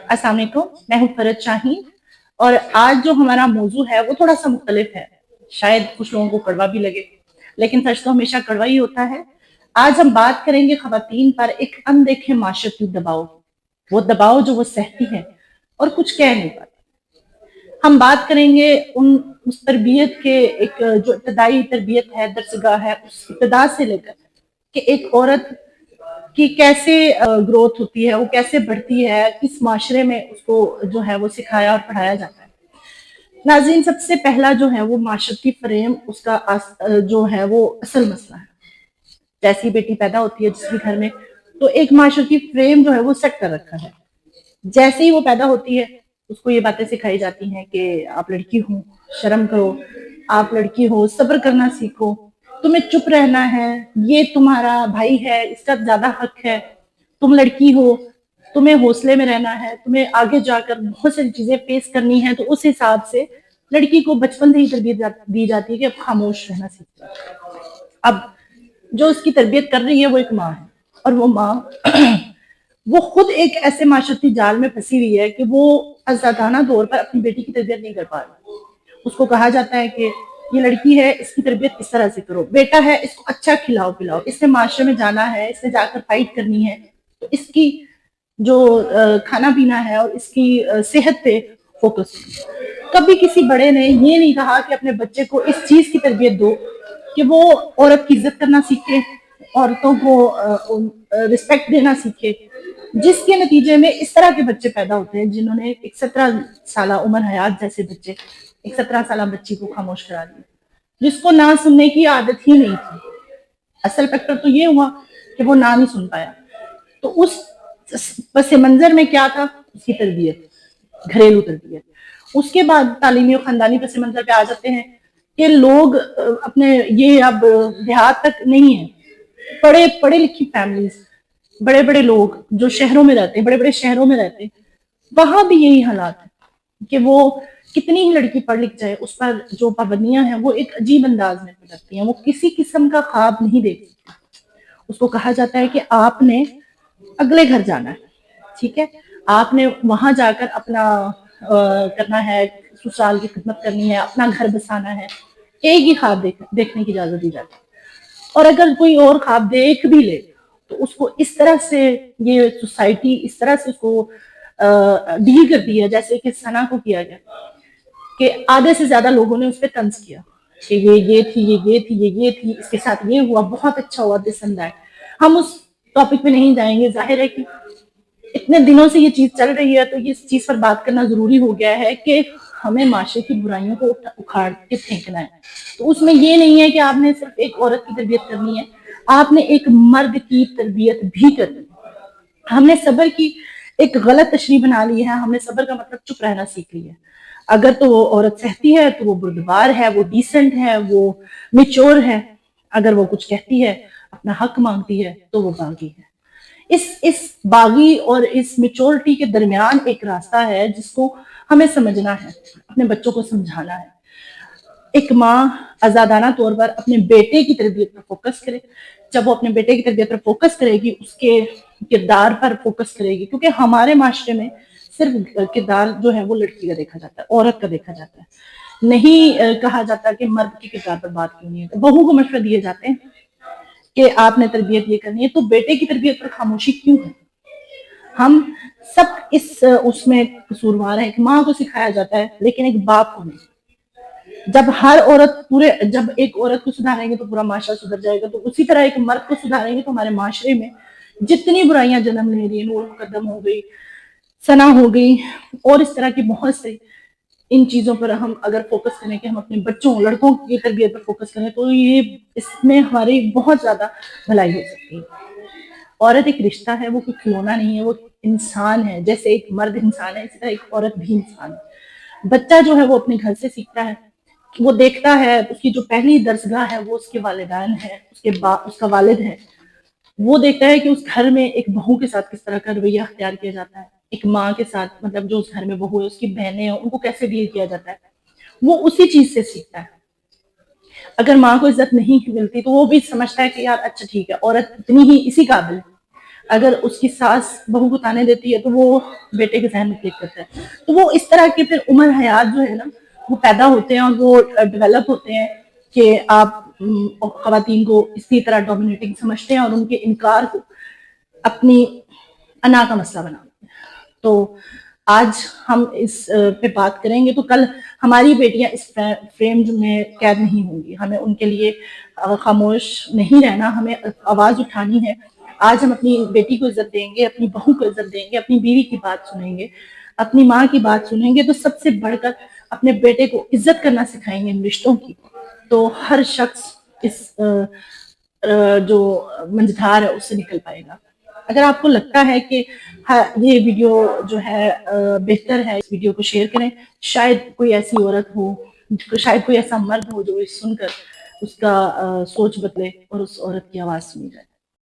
السلام علیکم، میں ہوں فرد شاہین اور آج جو ہمارا موضوع ہے وہ تھوڑا سا مختلف ہے. شاید کچھ لوگوں کو کڑوا بھی لگے، لیکن سچ تو ہمیشہ کڑوا ہی ہوتا ہے. آج ہم بات کریں گے خواتین پر ایک اندیکھے معاشرتی دباؤ، وہ دباؤ جو وہ سہتی ہے اور کچھ کہہ نہیں پاتی. ہم بات کریں گے اس تربیت کے ایک جو ابتدائی تربیت ہے، درسگاہ ہے، اس ابتدا سے لے کر کہ ایک عورت کی کیسے گروتھ ہوتی ہے، وہ کیسے بڑھتی ہے، کس معاشرے میں اس کو جو ہے وہ سکھایا اور پڑھایا جاتا ہے. ناظرین، سب سے پہلا جو ہے وہ معاشرتی فریم، اس کا جو ہے وہ اصل مسئلہ ہے. جیسی بیٹی پیدا ہوتی ہے جس بھی گھر میں، تو ایک معاشرتی فریم جو ہے وہ سیٹ کر رکھا ہے. جیسے ہی وہ پیدا ہوتی ہے اس کو یہ باتیں سکھائی جاتی ہیں کہ آپ لڑکی ہو، شرم کرو، آپ لڑکی ہو، صبر کرنا سیکھو، تمہیں چپ رہنا ہے، یہ تمہارا بھائی ہے، اس کا زیادہ حق ہے، تم لڑکی ہو، تمہیں حوصلے میں رہنا ہے، تمہیں آگے جا کر بہت ساری چیزیں فیس کرنی ہے. تو اس حساب سے لڑکی کو بچپن سے ہی تربیت دی جاتی ہے کہ اب خاموش رہنا سیکھ جاتی. اب جو اس کی تربیت کر رہی ہے وہ ایک ماں ہے، اور وہ ماں وہ خود ایک ایسے معاشرتی جال میں پھنسی ہوئی ہے کہ وہ آزادانہ طور پر اپنی بیٹی کی تربیت نہیں کر پا رہی. اس کو کہا جاتا ہے کہ یہ لڑکی ہے، اس کی تربیت اس طرح سے کرو، بیٹا ہے اس کو اچھا کھلاؤ پلاؤ، اس نے معاشرے میں جانا ہے، اس نے جا کر فائٹ کرنی ہے، تو اس کی جو کھانا پینا ہے اور اس کی صحت پہ فوکس. کبھی کسی بڑے نے یہ نہیں کہا کہ اپنے بچے کو اس چیز کی تربیت دو کہ وہ عورت کی عزت کرنا سیکھے، عورتوں کو رسپیکٹ دینا سیکھے، جس کے نتیجے میں اس طرح کے بچے پیدا ہوتے ہیں جنہوں نے ایک 17 سالہ عمر حیات جیسے بچے ایک 17 سالہ بچی کو خاموش کرا دیا، جس کو نہ سننے کی عادت ہی نہیں تھی. اصل فیکٹر تو یہ ہوا کہ وہ نہ نہیں سن پایا. تو اس پس منظر میں کیا تھا؟ اس کی تربیت، گھریلو تربیت. اس کے بعد تعلیمی اور خاندانی پس منظر پہ آ جاتے ہیں کہ لوگ اپنے یہ اب دیہات تک نہیں ہیں، پڑھے لکھی فیملیز، بڑے بڑے لوگ جو شہروں میں رہتے ہیں، بڑے بڑے شہروں میں رہتے ہیں، وہاں بھی یہی حالات ہے کہ وہ کتنی ہی لڑکی پڑھ لکھ جائے، اس پر جو پابندیاں ہیں وہ ایک عجیب انداز میں لگتی ہیں. وہ کسی قسم کا خواب نہیں دیکھ سکتی. اس کو کہا جاتا ہے کہ آپ نے اگلے گھر جانا ہے، ٹھیک ہے، آپ نے وہاں جا کر اپنا کرنا ہے، سسرال کی خدمت کرنی ہے، اپنا گھر بسانا ہے. ایک ہی خواب دیکھنے کی اجازت دی جاتی ہے. اور اگر کوئی اور خواب دیکھ بھی لے تو اس کو اس طرح سے یہ سوسائٹی اس طرح سے اس کو ڈیل کرتی ہے جیسے کہ ثنا کو کیا گیا، کہ آدھے سے زیادہ لوگوں نے اس پہ طنز کیا کہ یہ تھی، یہ تھی، اس کے ساتھ یہ ہوا، بہت اچھا ہوا، دس اینڈ دیٹ. ہم اس ٹاپک پہ نہیں جائیں گے. ظاہر ہے کہ اتنے دنوں سے یہ چیز چل رہی ہے تو یہ اس چیز پر بات کرنا ضروری ہو گیا ہے کہ ہمیں معاشرے کی برائیوں کو اکھاڑ کے پھینکنا ہے. تو اس میں یہ نہیں ہے کہ آپ نے صرف ایک عورت کی تربیت کرنی ہے، آپ نے ایک مرد کی تربیت بھی کرنی ہے. ہم نے صبر کی ایک غلط تشریح بنا لی ہے. ہم نے صبر کا مطلب چپ رہنا سیکھ لی ہے. اگر تو وہ عورت سہتی ہے تو وہ بردبار ہے، وہ ڈیسنٹ ہے، وہ میچور ہے. اگر وہ کچھ کہتی ہے، اپنا حق مانگتی ہے، تو وہ باغی ہے. اس باغی اور اس میچورٹی کے درمیان ایک راستہ ہے جس کو ہمیں سمجھنا ہے، اپنے بچوں کو سمجھانا ہے. ایک ماں آزادانہ طور پر اپنے بیٹے کی تربیت پر فوکس کرے. جب وہ اپنے بیٹے کی تربیت پر فوکس کرے گی، اس کے کردار پر فوکس کرے گی، کیونکہ ہمارے معاشرے میں صرف کردار جو ہے وہ لڑکی کا دیکھا جاتا ہے، عورت کا دیکھا جاتا ہے. نہیں کہا جاتا کہ مرد کے کردار پر بات کیوں نہیں ہے. بہو کو مشورے دیے جاتے ہیں کہ آپ نے تربیت یہ کرنی ہے، تو بیٹے کی تربیت پر خاموشی کیوں ہے؟ ہم سب اس میں قصوروار ہیں. ایک ماں کو سکھایا جاتا ہے لیکن ایک باپ کو نہیں. جب ایک عورت کو سدھاریں گے تو پورا معاشرہ سدھر جائے گا. تو اسی طرح ایک مرد کو سدھاریں گے تو ہمارے معاشرے میں جتنی برائیاں جنم لے رہی ہیں، نور مقدم ہو گئی، ثنا ہو گئی، اور اس طرح کی بہت سی ان چیزوں پر ہم اگر فوکس کریں کہ ہم اپنے بچوں، لڑکوں کی تربیت پر فوکس کریں تو یہ اس میں ہماری بہت زیادہ بھلائی ہو سکتی ہے. عورت ایک رشتہ ہے، وہ کوئی کھلونا نہیں ہے، وہ انسان ہے. جیسے ایک مرد انسان ہے، اسی طرح ایک عورت بھی انسان ہے. بچہ جو ہے وہ اپنے گھر سے سیکھتا ہے. وہ دیکھتا ہے، اس کی جو پہلی درسگاہ ہے وہ اس کے والدین ہے، اس کا والد ہے. وہ دیکھتا ہے کہ اس گھر میں ایک بہو کے ساتھ کس طرح کا رویہ اختیار کیا جاتا ہے، ایک ماں کے ساتھ، مطلب جو اس گھر میں بہو ہے، اس کی بہنیں ہیں، ان کو کیسے ڈیل کیا جاتا ہے. وہ اسی چیز سے سیکھتا ہے. اگر ماں کو عزت نہیں ملتی تو وہ بھی سمجھتا ہے کہ یار اچھا ٹھیک ہے، عورت اتنی ہی اسی قابل ہے. اگر اس کی ساس بہو کو تانے دیتی ہے تو وہ بیٹے کے ذہن میں کلک کرتا ہے. تو وہ اس طرح کے پھر عمر حیات جو ہے نا وہ پیدا ہوتے ہیں اور وہ ڈیولپ ہوتے ہیں کہ آپ خواتین کو اسی طرح ڈومینیٹنگ سمجھتے ہیں اور ان کے انکار کو اپنی انا کا مسئلہ بناتے ہیں. تو آج ہم اس پہ بات کریں گے. تو کل ہماری بیٹیاں اس فریم میں قید نہیں ہوں گی. ہمیں ان کے لیے خاموش نہیں رہنا, ہمیں آواز اٹھانی ہے. آج ہم اپنی بیٹی کو عزت دیں گے, اپنی بہو کو عزت دیں گے, اپنی بیوی کی بات سنیں گے, اپنی ماں کی بات سنیں گے, تو سب سے بڑھ کر اپنے بیٹے کو عزت کرنا سکھائیں گے ان رشتوں کی. تو ہر شخص اس جو منجدھار ہے اس سے نکل پائے گا. اگر آپ کو لگتا ہے کہ یہ ویڈیو جو ہے بہتر ہے, اس ویڈیو کو شیئر کریں. شاید کوئی ایسی عورت ہو, شاید کوئی ایسا مرد ہو جو سن کر اس کا سوچ بدلے اور اس عورت کی آواز سنی جائے.